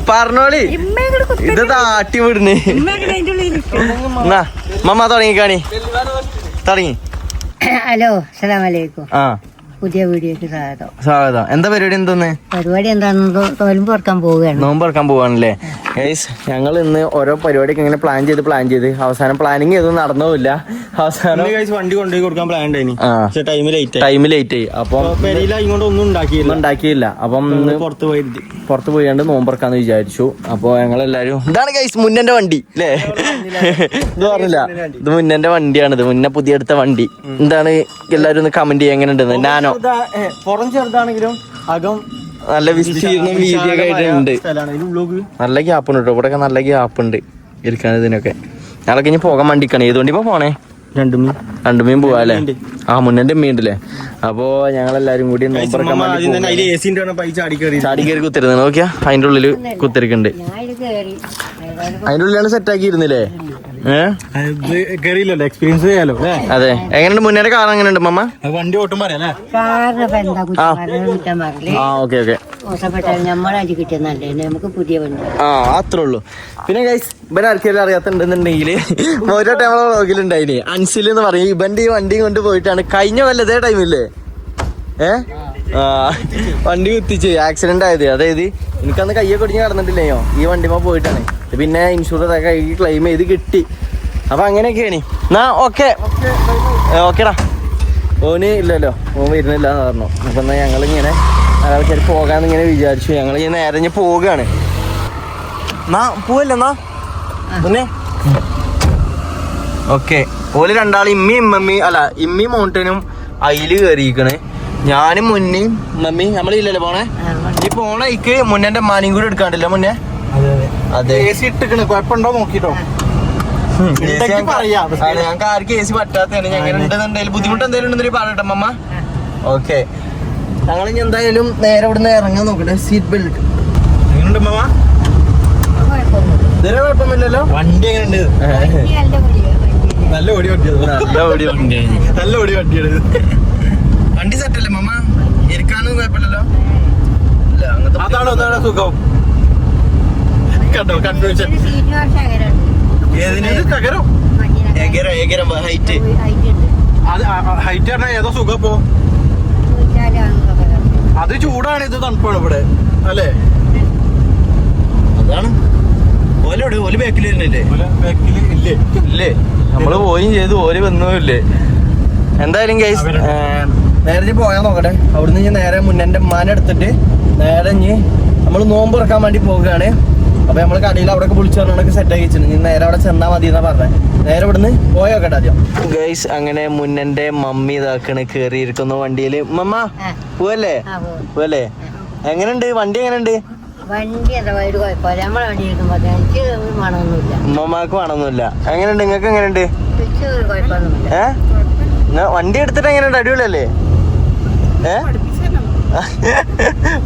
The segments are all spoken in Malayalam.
പറഞ്ഞോളി ഇത് താട്ടി വിടുന്നേ. മമ്മ തുടങ്ങിക്കാണി തുടങ്ങി. ഹലോ അസ്സലാമു അലൈക്കും. പുതിയ വീഡിയോക്ക് സ്വാഗതം. എന്താ പരിപാടി? എന്തോന്ന് പരിപാടി എന്താണെന്ന് നോമ്പ് തുറക്കാൻ പോവുകയാണ്. നോമ്പ് തുറക്കാൻ പോവാണല്ലേ ഗൈസ്. ഞങ്ങൾ ഇന്ന് ഓരോ പരിപാടിയൊക്കെ ഇങ്ങനെ പ്ലാൻ ചെയ്ത് അവസാനം പ്ലാനിങ് ചെയ്തൊന്നും നടന്നില്ല. അവസാനം വണ്ടി കൊണ്ടുപോയി കൊടുക്കാൻ പ്ലാൻ ഉണ്ടായി. ടൈം ലേറ്റ് ആയി. അപ്പം ഒന്നും ഉണ്ടാക്കിയില്ല. അപ്പം പുറത്ത് പോയാണ്ട് നോമ്പ് തുറക്കാന്ന് വിചാരിച്ചു. അപ്പൊ ഞങ്ങളെല്ലാരും ഇതാണ് ഗൈസ് മുന്നന്റെ വണ്ടി അല്ലേ? ഇത് പറഞ്ഞില്ല, ഇത് മുന്നന്റെ വണ്ടിയാണ്. ഇത് മുന്നേ പുതിയ എടുത്ത വണ്ടി. എന്താണ് എല്ലാരും ഒന്ന് കമന്റ് ചെയ്യാൻ എങ്ങനെ ഉണ്ടെന്ന്. ഞാനോ പുറം ചെറുതാണെങ്കിലും അകം നല്ല വിസ്തീർണം വീതിയൊക്കെ ആയിട്ടുണ്ട്. നല്ല ഗ്യാപ്പ് ഉണ്ട് കേട്ടോ. ഇവിടെ നല്ല ഗ്യാപ്പ് ഉണ്ട് ഇരിക്കാൻ ഇതിനൊക്കെ. ഞങ്ങളൊക്കെ ഇനി പോകാൻ വണ്ടിക്കാണ്. ഏത് വണ്ടി പോണേ? രണ്ടുമീൻ പോവാ അല്ലേ? മുന്നന്റെ അമ്മ ഉണ്ടല്ലേ. അപ്പൊ ഞങ്ങളെല്ലാരും കൂടി ചാടി കയറി കുത്തിരുന്നു. നോക്കിയാ അതിന്റെ ഉള്ളില് കുത്തിരിക്കുന്നുണ്ട്. അതിന്റെ ഉള്ളിലാണ് സെറ്റ് ആക്കി ഇരുന്നില്ലേ? എക്സ്പീരിയൻസ് ചെയ്യാലോ. അതെ. എങ്ങനെയുണ്ട് മുന്നേ കാർ? എങ്ങനെയുണ്ട് മമ്മ? വണ്ടി ഓട്ടം പറയാം. അത്രേ ഉള്ളൂ. പിന്നെ ഗൈസ് ഇവൻ ആർക്കെങ്കിലും അറിയാത്തുണ്ടെന്നുണ്ടെങ്കിൽ ഓരോ ടൈം വ്ളോഗിലുണ്ടായിന് അൻസിൽ എന്ന് പറയും. ഇവന്റെ ഈ വണ്ടി കൊണ്ട് പോയിട്ടാണ് കഴിഞ്ഞ കൊല്ലത്തെ ടൈമില്ലേ വണ്ടി കുത്തിച്ച് ആക്സിഡന്റ് ആയത്. അതായത് എനിക്കന്ന് കയ്യൊക്കെ ഒടിഞ്ഞ് കിടന്നിട്ടില്ലയോ ഈ വണ്ടിമ്മ പോയിട്ടാണ്. പിന്നെ ഇൻഷുറൻസ് ഒക്കെ ക്ലെയിം ചെയ്ത് കിട്ടി. അപ്പൊ അങ്ങനെയൊക്കെയാണ്. എന്നാ ഓക്കേടാ. ഓന് ഇല്ലല്ലോ, ഓൻ വരുന്നില്ല എന്ന് പറഞ്ഞു. അപ്പൊ എന്നാ ഞങ്ങളിങ്ങനെ ആൾക്കാർ പോകാന്ന് ഇങ്ങനെ വിചാരിച്ചു. ഞങ്ങൾ ഇങ്ങനെ നേരെ പോവുകയാണ്. എന്നാ പോവല്ലേ? എന്നാ പിന്നെ ഓക്കെ. ഓല് രണ്ടാളും ഇമ്മി മൗണ്ടനും അയില് കയറിയിരിക്കണേ. ഞാനും മുന്നേയും മമ്മി നമ്മളില്ലല്ലോ പോണേ. ഈ പോണ ഇക്ക് മുന്നേന്റെ മാനിയും കൂടി എടുക്കാണ്ടില്ല മുന്നേ. അതെ കുഴപ്പമുണ്ടോ നോക്കിട്ടോ. ഞങ്ങൾക്ക് ആർക്കും എ സി പറ്റാത്തതാണ്. ഞങ്ങൾ ഉണ്ടെന്നുണ്ടെങ്കിലും ബുദ്ധിമുട്ട് എന്തെങ്കിലും ഉണ്ടെന്ന് പറയട്ടെ മമ്മ. ഓക്കെ. ഞങ്ങൾ ഇനി എന്തായാലും നേരെ ഇവിടുന്ന് ഇറങ്ങാൻ നോക്കട്ടെ. സീറ്റ് ബെൽറ്റ് എങ്ങനെയുണ്ട് മമ്മ? ഇതിന് കുഴപ്പമില്ലല്ലോ. വണ്ടി എങ്ങനെയുണ്ട്? നല്ല ഓടി വണ്ടിയാണ്. വണ്ടി സെറ്റല്ലേ മമ്മ? ഇരിക്കാനൊന്നും കുഴപ്പമില്ലല്ലോ. അതാണോ സുഖം? കണ്ടോ കൺഫ്യൂഷൻ. ഹൈറ്റ് പറഞ്ഞാൽ ഏതോ സുഖം. ഇപ്പോ അത് ചൂടാണ്, ഇത് തണുപ്പാണ് ഇവിടെ അല്ലേ? അതാണ്. ഓല് ബാക്കിൽ വരുന്നില്ലേ? ഇല്ലേ നമ്മള് പോയും ചെയ്തു. ഓല് വന്നുമില്ലേ? എന്തായാലും ഗൈസ് നേരെ പോയാൽ നോക്കട്ടെ. അവിടുന്ന് ഇനി നേരെ മുന്നേന്റെ ഉമ്മാനെ എടുത്തിട്ട് നേരെ ഇനി നമ്മൾ നോമ്പ് തുറക്കാൻ വേണ്ടി പോവുകയാണ്. അപ്പൊ നമ്മള് കടയിൽ അവിടെ വിളിച്ചു പറഞ്ഞൊക്കെ സെറ്റ് ആക്കി വെച്ചിട്ടുണ്ട്. നേരെ അവിടെ ചെന്നാ മതി എന്നാ പറഞ്ഞത്. നേരെ ഇവിടുന്ന് പോയോക്കട്ടെ ആദ്യം ഗൈസ്. അങ്ങനെ മുന്നന്റെ മമ്മി ഇതാക്കണ് കേറിയിരിക്കുന്നു വണ്ടിയില്. മമ്മ പോവല്ലേ? എങ്ങനെയുണ്ട് വണ്ടി? എങ്ങനെയുണ്ട്? ഉമ്മമാക്ക് വേണമെന്നില്ല. എങ്ങനെയുണ്ട്? നിങ്ങൾക്ക് എങ്ങനെയുണ്ട്? വണ്ടി എടുത്തിട്ട് എങ്ങനെയുണ്ട്? അടിപൊളിയല്ലേ?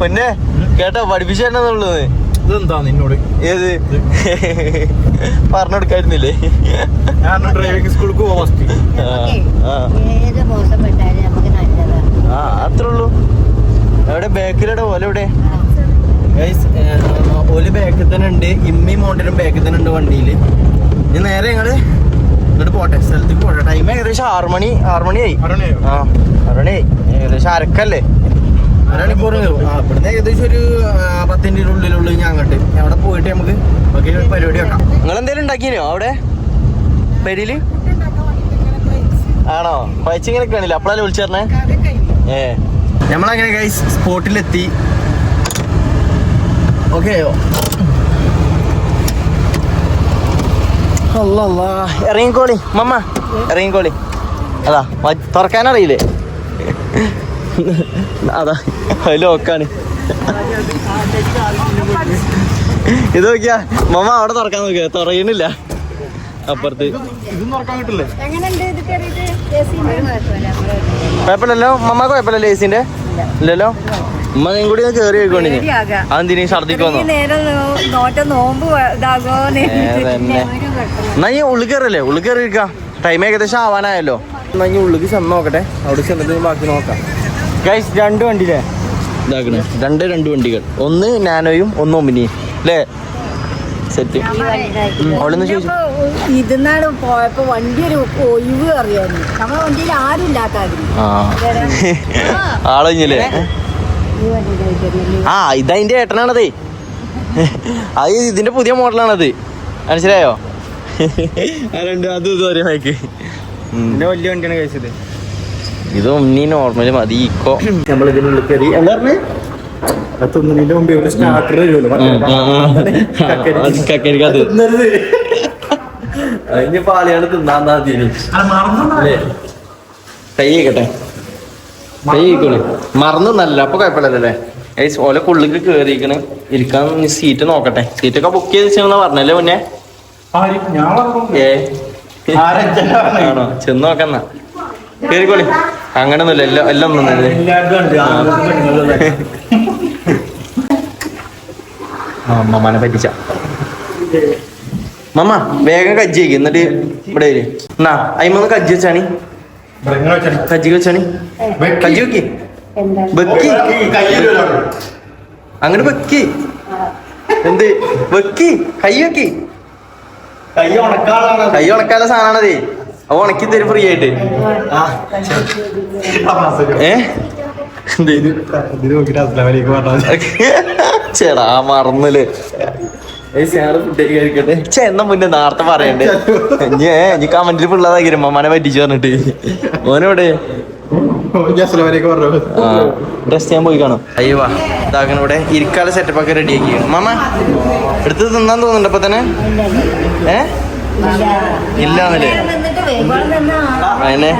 മുന്നേ കേട്ടോ പഠിപ്പിച്ചു തരുന്നുള്ളത്. ഇതെന്താ നിന്നോട്? ഏത് പറഞ്ഞെടുക്കായിരുന്നില്ലേ? ഡ്രൈവിംഗ് സ്കൂൾക്ക് പോവാ. അത്രേ ഉള്ളൂ. എവിടെ ബാക്കിലൂടെ ഓലെവിടെ? ഓല് ബാക്കിൽ തന്നെ ഉണ്ട്. ഇമ്മി മൗണ്ടനും ബാക്കിൽ തന്നെ ഉണ്ട് വണ്ടിയില്. ഇനി നേരെ ഞങ്ങള് ഇങ്ങോട്ട് പോട്ടെ, സ്ഥലത്തേക്ക് പോട്ടെ. ടൈം ഏകദേശം 6 മണിയായി. 6 മണിയായി. ഏകദേശം അരക്കല്ലേ? അരമണിക്കൂർ ഇവിടുന്ന് ഏകദേശം ഒരു 10 മിനിറ്റ് ഉള്ളിലുള്ള ഞാൻ അങ്ങോട്ട് അവിടെ പോയിട്ട് നമുക്ക് ബാക്കി പരിപാടി വെക്കാം. നിങ്ങൾ എന്തേലും ഉണ്ടാക്കിനോ അവിടെ പെരിയില്? ആണോ? പയച്ചിങ്ങനെ കാണില്ല. അപ്പഴല്ലേ വിളിച്ചു പറഞ്ഞേ? നമ്മളങ്ങനെ ഗൈസ് സ്പോട്ടിലെത്തി. ഓക്കെയോ? ഇറങ്ങിക്കോളി മമ്മ, ഇറങ്ങിക്കോളി. അതാ തുറക്കാനറിയില്ലേ? അതാ ലോക്കാണ്. ഇത് നോക്കിയാ മമ്മ അവിടെ തുറക്കാൻ നോക്കിയാ തുറയണില്ല. അപ്പുറത്ത് കുഴപ്പമില്ലല്ലോ മമ്മ? കുഴപ്പമില്ലല്ലോ എസിന്റെ? ഇല്ലല്ലോ. ഉമ്മ നീ കൂടി കേറി പോയിക്കോണ്ടി. അതെന്തിനീ ഛർദിക്കോന്നോ? എന്നാ ഈ ഉള്ളിൽ കയറല്ലേ? ഉള്ളിൽ കയറി ഇരിക്കാം. ടൈം ഏകദേശം ആവാനായല്ലോ. എന്നാ ഈ ഉള്ളിൽ ചെന്ന് നോക്കട്ടെ. അവിടെ ചെന്നിട്ട് ബാക്കി നോക്കാം. ഗൈസ് 2 വണ്ടിയില്ലേ? ഇതാക്കണേ രണ്ട് വണ്ടികൾ, ഒന്ന് നാനോയും ഒന്ന് ഒമിനിയും അല്ലേ? സെറ്റ്. അവളൊന്ന് ചോദിച്ചു ഇതിന്നാണ് പോയപ്പോ വണ്ടി ഒരു ഒഴിവ് അറിയായിരുന്നു. നമ്മളെ വണ്ടിയിൽ ആരും ഇല്ലാത്തായിരുന്നു. ആളൊഞ്ഞില്ലേ? ആ ഇതതിന്റെ ഏട്ടനാണതേ. അത് ഇതിന്റെ പുതിയ മോഡലാണത്, മനസ്സിലായോ? അതും ഇത് ഒരേ മൈക്ക്. വലിയ വണ്ടിയാണ് കഴിച്ചത്. ഇത് ഒന്നി നോർമല് മതി. ഇക്കോ നമ്മളിതിനുള്ളിൽ കയറി എന്താ പറഞ്ഞേ? അതിന് പാളിയാണ് തിന്നാന്നാ കൈ കേട്ടെ, കൈ കഴിക്കണേ. മറന്നല്ല അപ്പൊ കുഴപ്പമില്ലല്ലേ? ഓലെ കുള്ളിക്ക് കേറിക്കണ്. ഇരിക്കാൻ സീറ്റ് നോക്കട്ടെ. സീറ്റൊക്കെ ബുക്ക് ചെയ്ത് പറഞ്ഞല്ലേ മുന്നേ? ആണോ? ചെന്ന് നോക്കന്നാ. കേറിക്കോളി. അങ്ങനൊന്നുമില്ല, എല്ലാം ഒന്നും മമ്മനെ പറ്റിച്ച. മമ്മ വേഗം കജ്ജി വയ്ക്കും, എന്നിട്ട് ഇവിടെ വരും. എന്നാ അയിമൊന്ന് കജ്ജി വെച്ചാണി, കജ്ജി വെച്ചാണി, കജ്ജി വെക്കി വെക്കി അങ്ങനെ വെക്കി. എന്ത് വെക്കി? കൈ വെക്കി. കൈ ഉണക്കാനുള്ള സാധനമാണതേ. അപ്പൊ ഉണക്കി തരും ഫ്രീ ആയിട്ട്. ചേടാ മറന്നല്ലേ? എന്നാ മുന്നേ നേരത്തെ പറയണ്ടേ? ഇനി കമന്റിൽ പിള്ളതാക്കി മമ്മനെ പറ്റിച്ചു പറഞ്ഞിട്ട്. ഓനോടെ ഡ്രസ് ഞാൻ പോയി കാണും. അയ്യോ ഇതാക്കണം. ഇവിടെ ഇരിക്കാല സെറ്റപ്പ് ഒക്കെ റെഡി ആക്കി. മമ്മ എടുത്ത് തിന്നാൻ തോന്നുന്നുണ്ട് അപ്പൊ തന്നെ? ഇല്ലാന്നല്ലേ? അതിനെ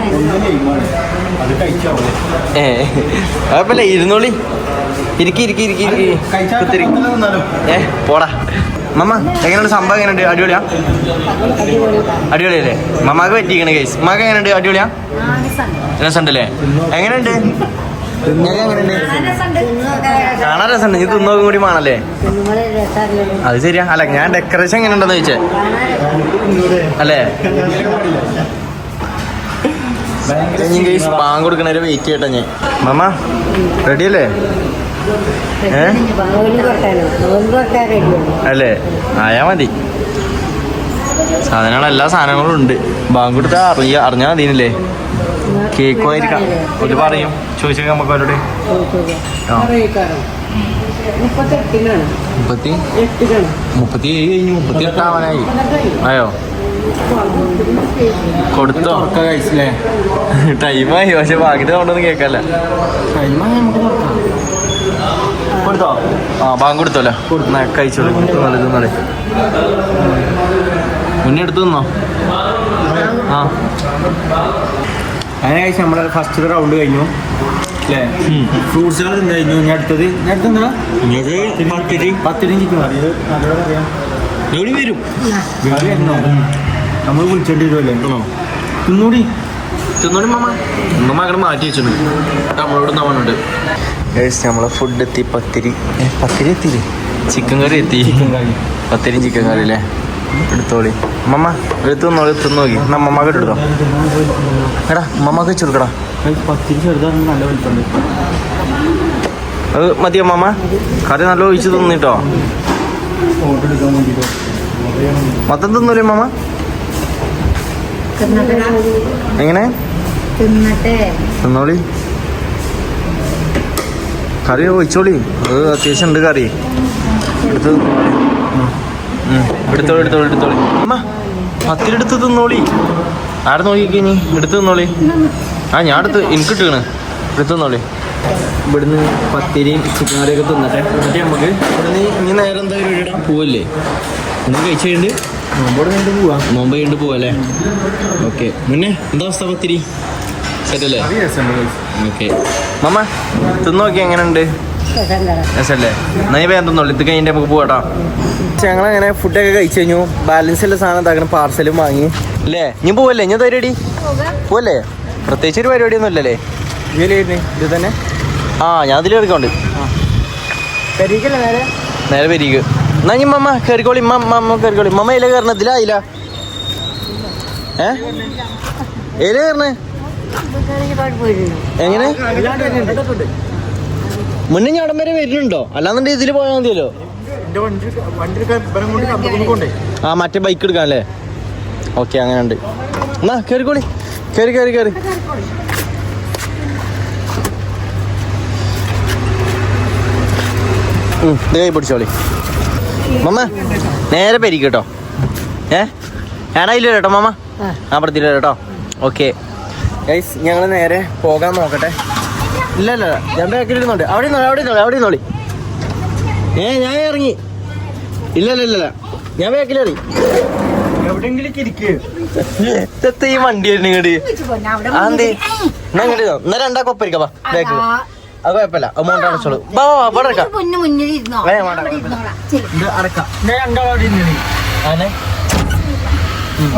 കുഴപ്പമില്ല, ഇരുന്നോളി. ഇരിക്കി പോടാ. മമ്മ എങ്ങനെയുണ്ട് സംഭവം? എങ്ങനെയുണ്ട്? അടിപൊളിയാ? അടിപൊളിയല്ലേ? മമ്മക്ക് പറ്റിക്കണേ കേസ്. മമ്മക്ക് എങ്ങനെയുണ്ട്? അടിപൊളിയാ? രസമുണ്ടല്ലേ? എങ്ങനെയുണ്ട്? കാണാൻ രസമുണ്ട്. നീ തിന്നോക്കും കൂടി വേണല്ലേ? അത് ശരിയാ. അല്ല ഞാൻ ഡെക്കറേഷൻ എങ്ങനെ ഉണ്ടെന്ന് ചോദിച്ചേ അല്ലേ? പാൻ കൊടുക്കണവരെ വെയിറ്റ് ചെയ്യട്ടെ ഞാൻ. മമ്മ റെഡി അല്ലേ? അല്ലേ? ആയാ മതി. സാധനങ്ങൾ എല്ലാ സാധനങ്ങളും ഉണ്ട്. ബാങ്ക് കൊടുത്താ അറിഞ്ഞാൽ മതിയല്ലേ? കേക്കും ആയിരിക്കാം. ഒരു പറയും ചോദിച്ചാൽ നമുക്ക് അവരോട്. 37 കഴിഞ്ഞു. 38 ആവാനായി. ആയോ? കൊടുത്തോ? കഴിച്ചില്ലേ? ടൈമായി. പക്ഷെ ബാക്കിട്ട് കൊണ്ടൊന്നും കേൾക്കല്ല. കൊടുത്തോ? ആ ബാങ്ക് കൊടുത്തോല്ലോ. കഴിച്ചോളൂ. തിന്നോളെ മുന്നേ എടുത്തു തിന്നോ? ആ അങ്ങനെ കഴിച്ച് നമ്മളെ ഫസ്റ്റ് റൗണ്ട് കഴിഞ്ഞു അല്ലേ? ഫ്രൂട്ട്സുകൾ കഴിഞ്ഞു. ഞാൻ അടുത്തത് പത്തിരി ചിക്കൻ കറി. വരും. നമ്മൾ വിളിച്ചോണ്ടി വരുമല്ലേ? തിന്നൂടി മമ്മ. ഉമ്മ അങ്ങനെ മാറ്റി വെച്ചിട്ടുണ്ട്. നമ്മളോട് നമ്മളുണ്ട്. നമ്മളെ ഫുഡ് എത്തി. പത്തിരി എത്തിയില്ലേ? ചിക്കൻ കറി എത്തി. പത്തിരിയും ചിക്കൻ കറി അല്ലേ? എടുത്തോളി മമ്മ. എടുത്ത് നോക്കി. എന്നാ മമ്മക്ക് എടുത്തോ. എടാ മമ്മക്ക് വെച്ച് കൊടുക്കടാ. പത്തിരി ചെറുതാണ്, നല്ല വലിപ്പമുണ്ട്. അത് മതിയോ മമ്മ? കറി നല്ല ഒഴിച്ച് തിന്നിട്ടോ. മൊത്തം തിന്നൂലേ മമ്മ? എങ്ങനെ തിന്നോളി. കറി ഒഴിച്ചോളി. അത് അത്യാവശ്യം ഉണ്ട് കറി. എടുത്തോളി അമ്മ. പത്തിരെടുത്ത് തിന്നോളി. ആരെ നോക്കിക്കേ? നീ എടുത്ത് തിന്നോളി. ആ ഞാൻ എനിക്ക് ഇട്ടാണ്. എടുത്ത് തിന്നോളി. ഇവിടുന്ന് പത്തിരിയും ചിക്കൻ കറിയൊക്കെ തിന്നട്ടെ. എന്നിട്ട് നമുക്ക് ഇവിടുന്ന് ഇനി നേരെ എന്തായാലും പോവല്ലേ? ഒന്ന് കഴിച്ച് കഴിഞ്ഞിട്ട് നോമ്പ് കഴിഞ്ഞിട്ട് പോവല്ലേ? ഓക്കെ. മുന്നേ എന്താ അവസ്ഥ? പത്തിരി സെറ്റല്ലേ? ഓക്കെ മമ്മ തിന്നോക്കി. എങ്ങനെയുണ്ട്? രസല്ലേ? എന്നാ ഞാൻ വേഗം തിന്നോളൂ. ഇത് കഴിഞ്ഞിട്ട് നമുക്ക് പോകട്ടോ. ഞങ്ങളങ്ങനെ ഫുഡൊക്കെ കഴിച്ചു കഴിഞ്ഞു. ബാലൻസ് ഉള്ള സാധനം എന്താക്കണം? പാർസലും വാങ്ങി അല്ലേ? ഞാൻ പോവല്ലേ? ഞാൻ പരിപാടി പോവല്ലേ? പ്രത്യേകിച്ച് ഒരു പരിപാടിയൊന്നും ഇല്ലല്ലേ? ഇത് തന്നെ. ആ ഞാൻ അതിൽ എടുക്കണ്ട്. നേരെ പെരീക്ക്. എന്നാ ഇനി മമ്മ കയറിക്കോളി. മമ്മ കയറിക്കോളി. മമ്മ ഇല കയറണ ഇതിലായില്ല? ഏല കയറണേ? എങ്ങനെ? മുന്നേ ഞാൻ അവിടം വരെ വരുന്നുണ്ടോ? അല്ലാന്നുണ്ടെങ്കിൽ ഇതില് പോയാൽ മതിയല്ലോ. ആ മറ്റേ ബൈക്ക് എടുക്കാം അല്ലേ? ഓക്കെ, അങ്ങനെ ഉണ്ട്. എന്നാ കേറിക്കോളി, കേറി കേറി കേറി. കൈ പിടിച്ചോളി മമ്മ. നേരെ പെരിക്കട്ടോ. ഞാനതിൽ കേട്ടോ മാമ. ആ പ്രത്തില്ല കേട്ടോ. ഓക്കെ ഗൈസ്, ഞങ്ങൾ നേരെ പോകാൻ നോക്കട്ടെ. ഇല്ല ഇല്ല, ഞാൻ ബാക്കിൽ ഇരുന്നോണ്ട്. അവിടെ അവിടെ ഇരുന്നോളി. ഞാൻ ഇറങ്ങി. ഇല്ല ഇല്ല ഇല്ല, ഞാൻ ബാക്കിലേറി. ഈ വണ്ടി വരുന്ന ഇങ്ങോട്ട്. അതെന്തേ എന്നാ ഇങ്ങോട്ട് എന്നാ രണ്ടാക്കും ഒപ്പരിക്കാം ബാക്കിൽ. അത് കുഴപ്പമില്ല, അമൗണ്ട് അടച്ചോളൂ.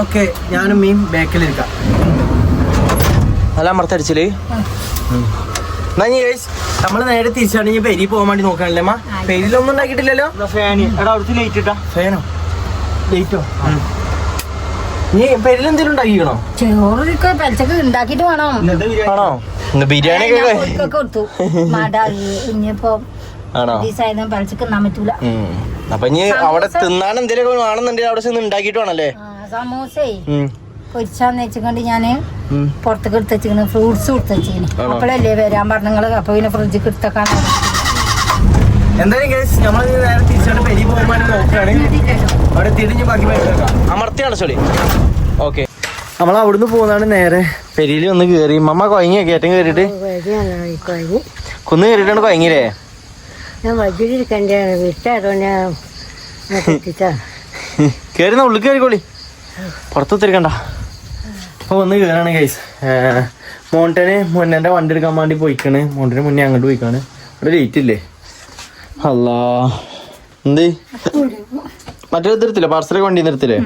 ഓക്കെ, ഞാനും മീൻ ബാക്കിലിരിക്കാം. നല്ല അമർത്തടിച്ചില്. എന്നാ നമ്മള് നേരെ തിരിച്ചാണെങ്കിൽ പെരി പോകാൻ വേണ്ടി നോക്കാനല്ലേ അമ്മ? പെരിയിലൊന്നും ഉണ്ടാക്കിയിട്ടില്ലല്ലോ. ഫാനോ ലൈറ്റോ? നീ പെരിലെന്തെങ്കിലും ഉണ്ടാക്കിക്കണോ? ചോറ് ഉണ്ടാക്കിട്ട് വേണോ? ആണോ? ബിരിയാണി ആണോ? അപ്പൊ ഇനി അവിടെ തിന്നാൻ എന്തെങ്കിലും വേണമെന്നുണ്ടെങ്കിൽ അവിടെ ചെന്ന് ഉണ്ടാക്കിട്ട് വേണല്ലേ? സമൂസേ പൊരിച്ചാന്ന് വെച്ചുകൊണ്ട് ഞാന് പുറത്തേക്ക് എടുത്ത് വെച്ചിരിക്കണ്. ഫ്രൂട്ട്സ് കൊടുത്ത് വെച്ചിരിക്കണ്. അപ്പോഴല്ലേ വരാൻ പറഞ്ഞങ്ങള്. അപ്പൊ പിന്നെ ഫ്രിഡ്ജിൽ എടുത്തേക്കാണ്. എന്തായാലും നമ്മൾ നേരെ തിരിച്ചാണ് പെരി പോകാൻ നോക്കുകയാണ്. അവിടെ തിരിഞ്ഞ് ബാക്കി അമർത്തി അടച്ചോളി. ഓക്കെ, നമ്മൾ അവിടുന്ന് പോകുന്നതാണ് നേരെ പെരിയിൽ ഒന്ന് കേറി. മമ്മ കൊയങ്ങി കയറ്റം കയറിയിട്ട് കുന്ന് കയറിയിട്ടാണ് കൊയങ്ങില്ലേ? കേറുന്ന ഉള്ളിൽ കയറിക്കോളി, പുറത്തൊത്തിരിക്കണ്ട. അപ്പൊ ഒന്ന് കയറാണ് ഗൈസ്. മോണ്ടന് മുന്നേന്റെ വണ്ടി എടുക്കാൻ വേണ്ടി പോയിക്കാണ്. മോണ്ടന് മുന്നേ അങ്ങോട്ട് പോയിക്കാണ്. അവിടെ ലേറ്റ് ഇല്ലേ? അല്ലാ, എന്ത് മറ്റേ നിർത്തില്ലേ? പാർസലൊക്കെ വണ്ടി നിർത്തില്ലേ?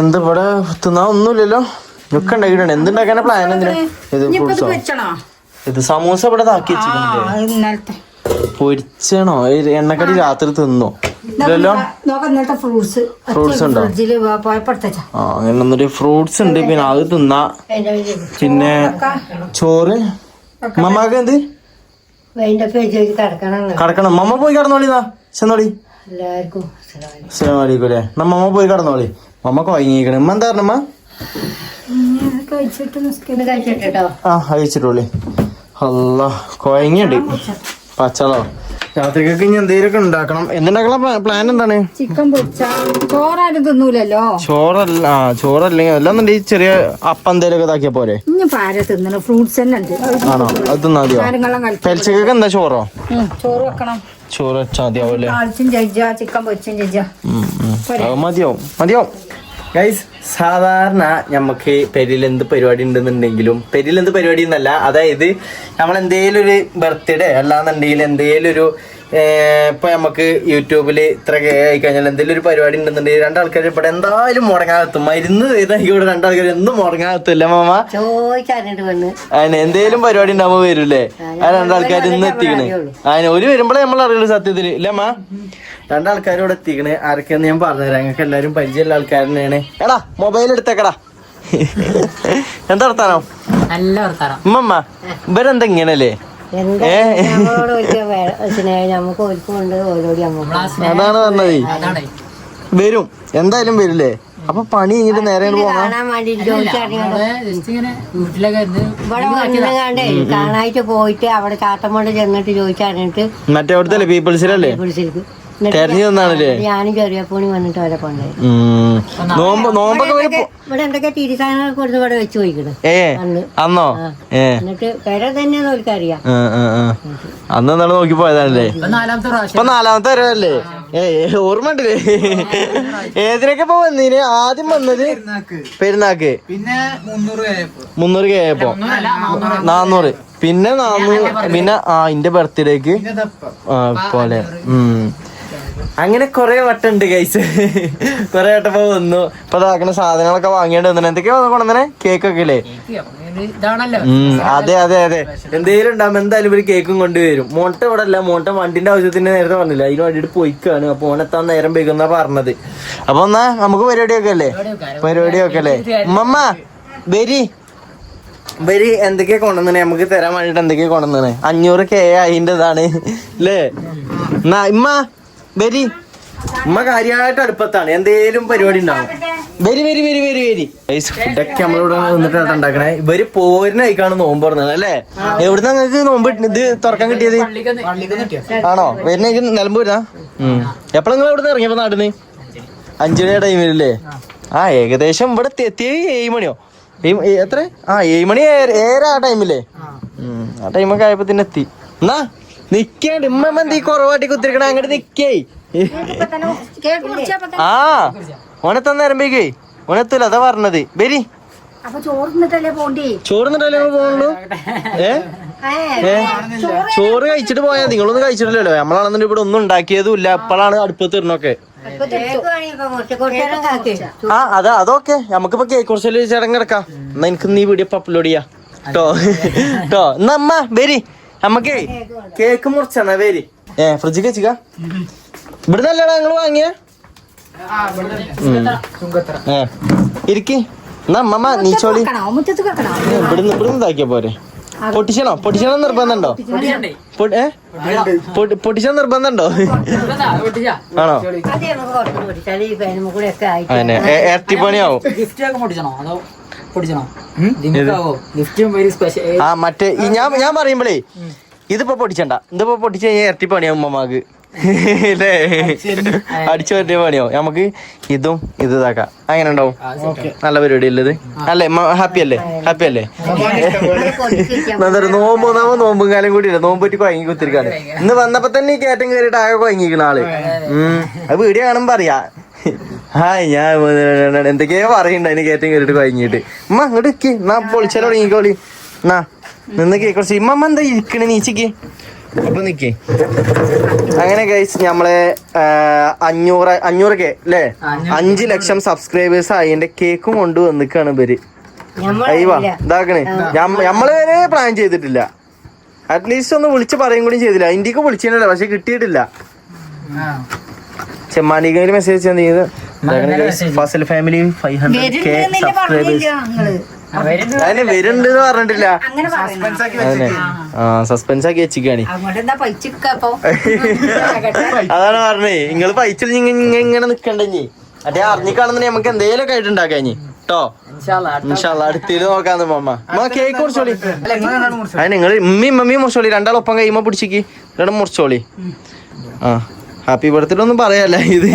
എന്താ ഇവിടെ തിന്നാ ഒന്നുമില്ലല്ലോ. ഒക്കെ ഉണ്ടാക്കിയിട്ടുണ്ട്. എന്തുണ്ടാക്കാനാ പ്ലാൻ? എന്തിനാ ഇത്? ഇത് സമൂസ ഇവിടെ ഇതാക്കി വെച്ചിട്ടുണ്ട്. പൊരിച്ചണോ? എണ്ണക്കടി രാത്രി തിന്നോ? ഇല്ലല്ലോ. ഫ്രൂട്ട്സ് ഉണ്ടോ? ആ, അങ്ങനെ ഒന്നൊരു ഫ്രൂട്ട്സ് ഉണ്ട്. പിന്നെ അത് തിന്നാ. പിന്നെ ചോറ് മമ്മക്ക് എന്ത് കടക്കണം? മമ്മ പോയി കടന്നോളിന്നാ. ചെന്നോളി. അസ്സലാമലൈക്കും. മമ്മ പോയി കടന്നോളി. മമ്മ കൊയങ്ങിക്കണ. ഉമ്മ എന്താ പറഞ്ഞമ്മ? ആ, കഴിച്ചിട്ടോളി. അല്ല, കൊയങ്ങിയുണ്ട്. പച്ചളോ രാത്രിക്കൊക്കെ ഇനി എന്തെങ്കിലുമൊക്കെ ഉണ്ടാക്കണം. എന്തുണ്ടാക്കണം? പ്ലാൻ എന്താണ്? ചിക്കൻ പൊരിച്ചാ ചോറാരും തിന്നൂലല്ലോ. ചോറല്ല, ചോറല്ലെങ്കിൽ അല്ലാന്നുണ്ടെങ്കിൽ ചെറിയ അപ്പം എന്തേലൊക്കെ ഇതാക്കിയ പോരെ? ഫ്രൂട്ട്സ് തന്നെ ഉണ്ട്. ആണോ? അത് തിന്നാ മതിയോ? പെൽച്ചക്കൊക്കെ എന്താ ചോറോ? ചോറ് വെക്കണം. ചോറ് വെച്ചാൽ മതിയാവൂല്ലേ? ചിക്കൻ പൊരിച്ചും മതിയാവും. ഗൈസ്, സാധാരണ നമുക്ക് പെരിയിൽ എന്ത് പരിപാടി ഉണ്ടെന്നുണ്ടെങ്കിലും, പെരിയിൽ എന്ത് പരിപാടി എന്നല്ല, അതായത് നമ്മൾ എന്തേലും ഒരു ബർത്ത്ഡേ അല്ലാന്നുണ്ടെങ്കിൽ എന്തേലും ഒരു ഇപ്പൊ നമുക്ക് യൂട്യൂബിൽ ഇത്ര ആയി കഴിഞ്ഞാൽ എന്തെങ്കിലും ഒരു പരിപാടി ഉണ്ടെന്നുണ്ടെങ്കിൽ രണ്ടാൾക്കാർ ഇവിടെ എന്തായാലും മുടങ്ങാകത്തും. മരുന്ന് ഇവിടെ രണ്ടാൾക്കാർ എന്നും മുടങ്ങാകത്തില്ല മാമ. അതിന് എന്തേലും പരിപാടി ഉണ്ടാവുമ്പോ വരൂലേ? ആ രണ്ടാൾക്കാർ ഇന്ന് എത്തിക്കണേ. അതിന് ഒരു വരുമ്പോഴേ നമ്മൾ അറിയുള്ളൂ സത്യത്തില്. ഇല്ല അമ്മ? രണ്ടാൾക്കാരും ഇവിടെ എത്തിക്കണേ. ആരൊക്കെയെന്ന് ഞാൻ പറഞ്ഞുതരാം. ഞങ്ങൾക്ക് എല്ലാവരും പരിചയമുള്ള ആൾക്കാർ തന്നെയാണ്. എടാ മൊബൈൽ എടുത്തേക്കടാ. എന്താ വർത്താനം? ഉമ്മ ഇവരെന്താ ഇങ്ങനല്ലേ? അതാണ് പറഞ്ഞത്. വരും, എന്തായാലും വരില്ലേ? അപ്പൊ പണി കഴിഞ്ഞിട്ട് നേരെ കാണായിട്ട് പോയിട്ട് അവിടെ ചാത്തമ്മോട് ചെന്നിട്ട് ചോദിച്ചറിഞ്ഞിട്ട് മറ്റേ അവിടുത്തെ പീപ്പിൾസിലല്ലേ തെരഞ്ഞു തന്നാണല്ലേ? ഞാനും ചെറിയപ്പോണി വന്നിട്ട് അവരെ കൊണ്ടുപോയി. ഇവിടെ എന്തൊക്കെ തിരിസാധനങ്ങൾ കൊടുത്ത് ഇവിടെ വെച്ച് പോയിക്കണ്. അന്നോ? എന്നിട്ട് പെര തന്നെയാന്ന് ഓർക്കറിയാം. അന്ന് എന്താണ് നോക്കി പോയതാണല്ലേ? ഇപ്പൊ നാലാമത്തെ വരവല്ലേ? ഓർമ്മ ഉണ്ടല്ലേ? ഏതിനൊക്കെ ഇപ്പൊ വന്നീന്? ആദ്യം വന്നത് പെരുന്നാക്ക്, പിന്നെ 300 കഴിയപ്പോ 400, പിന്നെ 400, പിന്നെ ഇന്റെ ബർത്ത്ഡേക്ക് പോലെ. അങ്ങനെ കൊറേ വട്ടം ഉണ്ട് ഗൈസ്. കൊറേ വട്ടം ഇപ്പൊ വന്നു. ഇപ്പൊ ഇതാക്കുന്ന സാധനങ്ങളൊക്കെ വാങ്ങിയോണ്ട് വന്നെ. എന്തൊക്കെയാ കൊണ്ടുവന്നെ? കേക്കൊക്കെ അല്ലേ? അതെ അതെ അതെ. എന്തേലും ഉണ്ടാകുമ്പോ എന്തായാലും ഇവര് കേക്കും കൊണ്ടുവരും. മോട്ട ഇവിടെ അല്ല, മോട്ട വണ്ടിന്റെ ആവശ്യത്തിന് നേരത്തെ പറഞ്ഞില്ല, അതിന് വേണ്ടിട്ട് പോയിക്കാണ്. അപ്പൊ ഓനെത്താൻ നേരം വൈകുന്ന പറഞ്ഞത്. അപ്പൊ എന്നാ നമുക്ക് പരിപാടിയൊക്കെ അല്ലേ? പരിപാടിയൊക്കെ അല്ലേ? ഉമ്മ വരി. ഇവര് എന്തൊക്കെയാ കൊണ്ടുവന്നെ നമുക്ക് തരാൻ വേണ്ടിട്ട് എന്തൊക്കെയാ കൊണ്ടുവന്നെ 500K അതിൻ്റെതാണ് അല്ലേ? എന്നാ ഇമ്മ വരി, ഉമ്മ കാര്യമായിട്ട് അടുപ്പത്താണ്, എന്തേലും പരിപാടി ഉണ്ടാവും. വരി വരി വരി വരി വരി. ഫുഡൊക്കെ നമ്മളിവിടെ വന്നിട്ട് ഉണ്ടാക്കണേ. ഇവര് പോരിനായിക്കാണ് നോമ്പ് പറഞ്ഞത് അല്ലേ? എവിടുന്ന നിങ്ങൾക്ക് നോമ്പ് ഇത് തുറക്കാൻ കിട്ടിയത്? ആണോ? വരുന്നേക്ക് നിലമ്പ് വരുന്ന എപ്പോഴാ നിങ്ങൾ ഇവിടെ ഇറങ്ങിയപ്പോ നാട്ടിന്ന്? 5 മണിയുടെ ടൈമിലല്ലേ? ആ ഏകദേശം ഇവിടെ എത്തിയ 7 മണിയോ? എത്ര? 7 മണി 7 ആ ടൈമില്ലേ? ആ ടൈമൊക്കെ ആയപ്പോ തന്നെ എത്തി. എന്നാ നിക്കണ്ട് ഉമ്മ എന്തീ കുറവാട്ടി കുത്തിരിക്കണ അങ്ങോട്ട് നിക്കേ. ആ ഓനെ തന്നേരമ്പേക്കേ ഓനെത്തൂല, അതാ പറഞ്ഞത്. വരി, ചോറിന്നിട്ടല്ലേ പോണുള്ളൂ. ചോറ് കഴിച്ചിട്ട് പോയാ നിങ്ങളൊന്നും കഴിച്ചിട്ടില്ലല്ലോ. നമ്മളാണെന്നുണ്ടെങ്കിൽ ഇവിടെ ഒന്നും ഉണ്ടാക്കിയതും ഇല്ല. അപ്പോഴാണ് അടുപ്പത്ത് ഇടണൊക്കെ. അതൊക്കെ നമുക്കിപ്പോ കേക്ക് കുറച്ച് ചടങ്ങ് കിടക്കാം. എന്നാ എനിക്ക് നീ വീഡിയോ അപ്ലോഡ് ചെയ്യാ കേട്ടോ കേട്ടോ. എന്നാ അമ്മ വരി, നമ്മക്കേ കേക്ക് മുറിച്ചാ വരി. ഫ്രിഡ്ജിൽ വെച്ചിക്ക. ഇവിടുന്ന് അല്ലടാ ഞങ്ങള് വാങ്ങിയ. ഇരിക്ക്. എന്നാ അമ്മമ്മ നീച്ചോളി. ഇവിടുന്ന് ഇതാക്കിയ പോരെ. പൊട്ടിച്ചണം നിർബന്ധമുണ്ടോ? പൊട്ടിച്ചാൻ നിർബന്ധമുണ്ടോ? ആണോ? അതന്നെ ഇരട്ടിപ്പണിയാവും. ആ മറ്റേ ഞാൻ പറയുമ്പോഴേ ഇതിപ്പോ പൊട്ടിച്ചണ്ട, ഇതിപ്പോ പൊട്ടിച്ച് കഴിഞ്ഞാൽ ഇരട്ടിപ്പണിയാവും ഉമ്മമാക്ക് അല്ലേ? അടിച്ചു പറ്റിയ പണിയാവും. നമുക്ക് ഇതും ഇതാക്കാം. അങ്ങനെ ഉണ്ടാവും. നല്ല പരിപാടി അല്ലേ ഇത്? അല്ലേ ഹാപ്പി അല്ലേ? ഹാപ്പി അല്ലേ? നോമ്പും കാലം കൂടി ഇല്ല. നോമ്പ് പറ്റി കൊയങ്ങി കുത്തിരിക്കാണ്. ഇന്ന് വന്നപ്പോ തന്നെ ഈ കയറ്റം കയറിയിട്ട് ആകെ കൊയങ്ങിക്കണ ആള്. അത് വീഡിയോ കാണുമ്പോ അറിയാ. ഞാൻ എന്തൊക്കെയോ പറയണ്ട അതിന് കയറ്റം കയറിയിട്ട് കൊയങ്ങിയിട്ട്. ഉമ്മ അങ്ങോട്ട് ഇക്ക് എന്നാ പൊളിച്ചാലോ തുടങ്ങിക്കോളി. എന്നാ നിന്ന് കുറച്ച് ഇമ്മ എന്താ ഇരിക്കണേ നീച്ചക്ക്. അപ്പൊ നിക്കേ അങ്ങനെ ഗൈസ് നമ്മളെ 500K അല്ലേ? 5 ലക്ഷം സബ്സ്ക്രൈബേഴ്സ് ആയതിന്റെ കേക്കും കൊണ്ട് വന്നിക്കാണ് ഇവര്. അയ്യവാ ഇതാക്കണേ. നമ്മള് വരെ പ്ലാൻ ചെയ്തിട്ടില്ല. അറ്റ്ലീസ്റ്റ് ഒന്ന് വിളിച്ച് പറയും കൂടി ചെയ്തില്ല. ഇന്ത്യക്ക് വിളിച്ചില്ല, പക്ഷെ കിട്ടിയിട്ടില്ല. ചെമ്മാനിക്ക് message Fazal family 500K subscribers അതിന് വരുന്നുണ്ട് പറഞ്ഞിട്ടില്ല. സസ്പെൻസ് ആക്കി വെച്ചിക്കാണ്. അതാണ് പറഞ്ഞേ നിങ്ങള് പൈച്ചിൽ ഇങ്ങനെ നിക്കണ്ടേ. മറ്റേ അറിഞ്ഞിക്കാണെന്നുണ്ടെങ്കിൽ നമുക്ക് എന്തേലും ആയിട്ട് ഉണ്ടാക്കാം കേട്ടോ. അടുത്തേല് നോക്കാന്ന് അമ്മ കേക്ക് മുറിച്ചോളി. അത് നിങ്ങള് മമ്മിയും മുറിച്ചോളി. രണ്ടാളൊപ്പം കൈമ പിടിച്ചിക്ക് രണ്ടും മുറിച്ചോളി. ഹാപ്പി ബർത്ത്ഡേ ഒന്നും പറയാല്ല ഇത്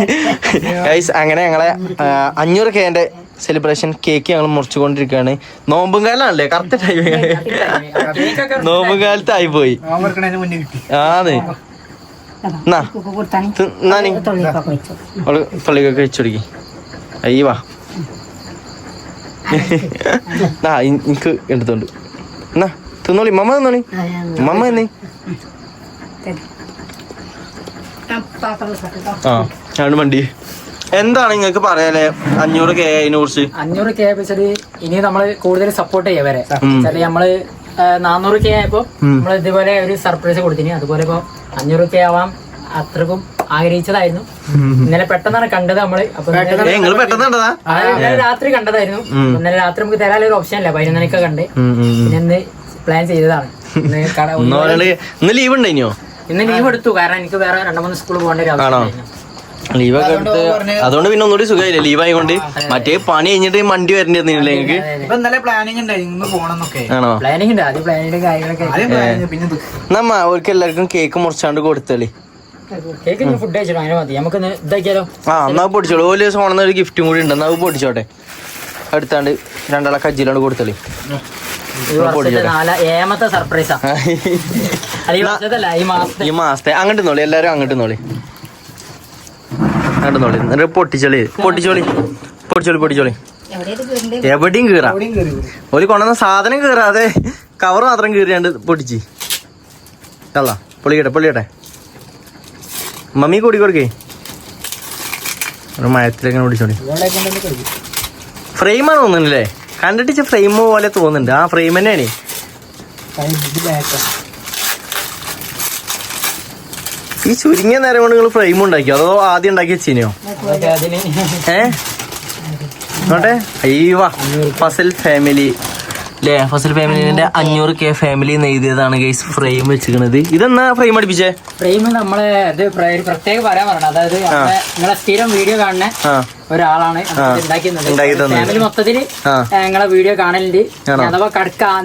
ഗൈസ്. അങ്ങനെ ഞങ്ങളെ 500Kന്റെ സെലിബ്രേഷൻ കേക്ക് ഞങ്ങൾ മുറിച്ചുകൊണ്ടിരിക്കുകയാണ്. നോമ്പും കാലാണല്ലേ? Correct time. നോമ്പും കാലത്തായി പോയി. ആന്ന് തൊള്ളിക്കൊക്കെ വെച്ചോടിക്ക്. അയ്യവാ എനിക്ക് എടുത്തോണ്ട് എന്നാ തിന്നോളി. മമ്മ തിന്നോളി. മമ്മ എന്നേ ആണ് വണ്ടി. എന്താണ് നിങ്ങൾക്ക് പറയാലേ 500K അതിനെ കുറിച്ച്? 500K വെച്ചാല് ഇനി നമ്മള് കൂടുതൽ സപ്പോർട്ട് ചെയ്യാം വരെ. നമ്മള് 400K ആയപ്പോ നമ്മള് ഇതുപോലെ ഒരു സർപ്രൈസ് കൊടുത്തിന്. അതുപോലെ ഇപ്പൊ 500K ആവാൻ അത്രക്കും ആഗ്രഹിച്ചതായിരുന്നു. ഇന്നലെ പെട്ടെന്നാണ് കണ്ടത് നമ്മള്. അപ്പൊ രാത്രി കണ്ടതായിരുന്നു. ഇന്നലെ രാത്രി നമുക്ക് തരാനുള്ള ഒരു ഓപ്ഷൻ ഇല്ല. 11 കണ്ട് പിന്നെ പ്ലാൻ ചെയ്തതാണ്. ഇന്ന് ലീവ് ഉണ്ടോ? ഇന്ന് ലീവ് എടുത്തു. കാരണം എനിക്ക് വേറെ 2-3 സ്കൂളിൽ പോകേണ്ട ഒരു ആവശ്യം. ലീവൊക്കെ എടുത്ത് അതുകൊണ്ട് പിന്നെ ഒന്നുകൂടി സുഖമായില്ലേ ലീവ് ആയതുകൊണ്ട്. മറ്റേ പണി കഴിഞ്ഞിട്ട് വണ്ടി വരണ്ടിരുന്നില്ലേ നിങ്ങൾക്ക്? ആണോ? പ്ലാനിങ് ഉണ്ട്. ആദ്യം പ്ലാനിങ് കാര്യങ്ങളൊക്കെ നമ്മ അവർക്ക് എല്ലാവർക്കും കേക്ക് മുറിച്ചാണ്ട് കൊടുത്തല്ലേ. കേക്ക് ഫുഡ് കഴിച്ചിട്ടോ അങ്ങനെ മതി. നമുക്ക് ഇതാക്കിയാലോ? എന്നാ പൊട്ടിച്ചോളൂ. ഒരു ദിവസം ഓണെന്ന ഒരു ഗിഫ്റ്റും കൂടി ഉണ്ട്. എന്നാ പൊട്ടിച്ചോട്ടെ. അടുത്താണ്ട് രണ്ടാളെ കജ്ജിലാണ്ട് കൊടുത്തല്ലേ. സർപ്രൈസാ ഈ മാസത്തെ. അങ്ങോട്ട് നോളി. എല്ലാരും അങ്ങോട്ട് നോളി. അങ്ങോട്ട് നോളി. എന്നിട്ട് പൊട്ടിച്ചോളി. എവിടെയും കീറാം. ഒരു കൊണ്ടുവന്ന സാധനം കീറാതെ കവർ മാത്രം കീറിയാണ്ട് പൊട്ടിച്ച് അല്ല. പൊളിക്കട്ടെ. മമ്മി കൂടി കൊടുക്കേ. മയത്തിലേക്ക് പൊടിച്ചോളി. ഫ്രെയിമാണ് തോന്നുന്നില്ലേ? കണ്ടിട്ട് ഫ്രെയിം പോലെ തോന്നുന്നുണ്ട്. ആ ഫ്രെയിം തന്നെയാണ്. ഈ ചുരുങ്ങിയ നേരം കൊണ്ട് നിങ്ങൾ ഫ്രെയിം ഉണ്ടാക്കിയോ അതോ ആദ്യം ഉണ്ടാക്കി വെച്ചിനോ? നോട്ടെ. അയ്യവാ ഫസൽ ഫാമിലി അല്ലേ ഫസൽ ഫാമിലിന്റെ 500K ഫാമിലി എഴുതിയതാണ് ഗൈസ് ഫ്രെയിം വെച്ചിരിക്കുന്നത്. ഇതെന്നാ ഫ്രെയിം അടിപ്പിച്ചേ? ഫ്രെയിം നമ്മളെ ഇത് പ്രത്യേകം പറയാൻ പറഞ്ഞു. അതായത് നിങ്ങളെ സ്ഥിരം വീഡിയോ കാണുന്ന ഒരാളാണ് ഉണ്ടാക്കിയത്. ഫാമിലി മൊത്തത്തില് നിങ്ങളെ വീഡിയോ കാണലുണ്ട്. അഥവാ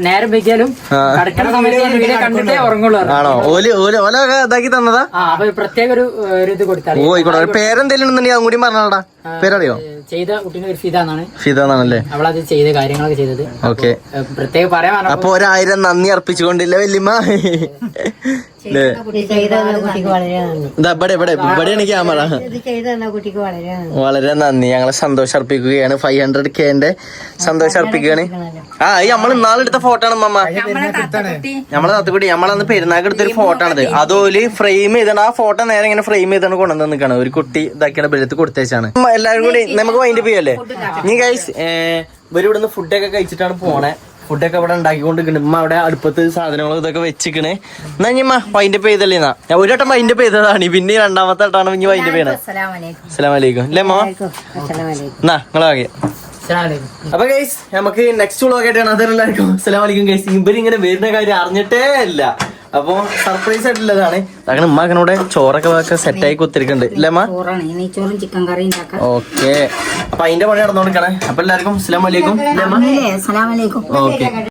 നേരം വെച്ചാലും കടക്കണ സമയത്ത് വീഡിയോ കണ്ടിട്ടേ ഉറങ്ങുള്ളൂ. ആണോ? ഇതാക്കി തന്നതാ? അപ്പൊ പ്രത്യേക ഒരു ഇത് കൊടുത്താൽ. പേരെന്തെങ്കിലും ഉണ്ടെന്നുണ്ടെങ്കിൽ അതും കൂടി പറഞ്ഞാടാ. പേരറിയോ? ചെയ്ത കുട്ടീന്റെ ഒരു ഫിദാന്നാണ്. ഫിദാന്നാണല്ലേ? അവളത് ചെയ്ത കാര്യങ്ങളൊക്കെ ചെയ്തത്. ഓക്കെ, പ്രത്യേകം പറയാൻ പറഞ്ഞു. അപ്പൊ 1000 നന്ദി അർപ്പിച്ചുകൊണ്ടില്ല വല്യമ്മ. ഇവിടെയാണ് ക്യാമറ. വളരെ നന്ദി. ഞങ്ങളെ സന്തോഷം അർപ്പിക്കുകയാണ്. 500Kന്റെ സന്തോഷം അർപ്പിക്കുകയാണ്. ഈ നമ്മൾ ഇന്നാളെടുത്ത ഫോട്ടോ ആണ് മമ്മ. നമ്മളെ തത്തുകുട്ടി നമ്മളന്ന് പെരുന്നാൾക്ക് എടുത്തൊരു ഫോട്ടോ ആണത്. അതുപോലെ ഫ്രെയിം ചെയ്താണ്. ആ ഫോട്ടോ നേരെ ഇങ്ങനെ ഫ്രെയിം ചെയ്താണ് കൊണ്ടുവന്ന് നിൽക്കണം. ഒരു കുട്ടി ഇതാക്കിയാണ് ബലത്ത് കൊടുത്തേച്ചാണ്. എല്ലാവരും കൂടി നമുക്ക് വൈൻഡപ്പ് ചെയ്യല്ലേ? നീ ഗൈസ് ഇവര് ഇവിടുന്ന് ഫുഡൊക്കെ കഴിച്ചിട്ടാണ് പോണേ. ഫുഡൊക്കെ ഇവിടെ ഉണ്ടാക്കിക്കൊണ്ടിരിക്കണ്. ഉമ്മ അവിടെ അടുപ്പത്ത് സാധനങ്ങളും ഇതൊക്കെ വെച്ചിക്കണ്. എന്നാ ഇമ്മ വൈൻഡപ്പ് ചെയ്തല്ലേ? ഞാൻ ഒരു വട്ടം വൈൻഡപ്പ് ചെയ്തതാണ്. പിന്നെ രണ്ടാമത്തെ വട്ടമാണ് ഇനി വൈൻഡപ്പ് ചെയ്യണേ. അസ്സലാമലൈക്കും അല്ലേ അമ്മ? എന്നാ നിങ്ങളാകെ. അപ്പൊ ഗൈസ് നമുക്ക് നെക്സ്റ്റ് വ്ളോഗ് ആയിട്ടാണ്. അതെല്ലാവർക്കും അസ്സലാമലൈക്കും ഗൈസ്. ഇവരിങ്ങനെ വരുന്ന കാര്യം അറിഞ്ഞിട്ടേ ഇല്ല. അപ്പൊ സർപ്രൈസ് ആയിട്ടുള്ളതാണ്. അങ്ങനെ ഉമ്മാക്കനോടെ ചോറൊക്കെ സെറ്റായി കുത്തിരിക്കുന്നുണ്ട് ഇല്ലേ അമ്മ? ഓക്കെ, അപ്പൊ അതിന്റെ പണി നടന്നോണ്ടിരിക്കണേ. അപ്പൊ എല്ലാവർക്കും അസ്സലാമലൈക്കും. അസ്സലാമലൈക്കും. ഓക്കെ.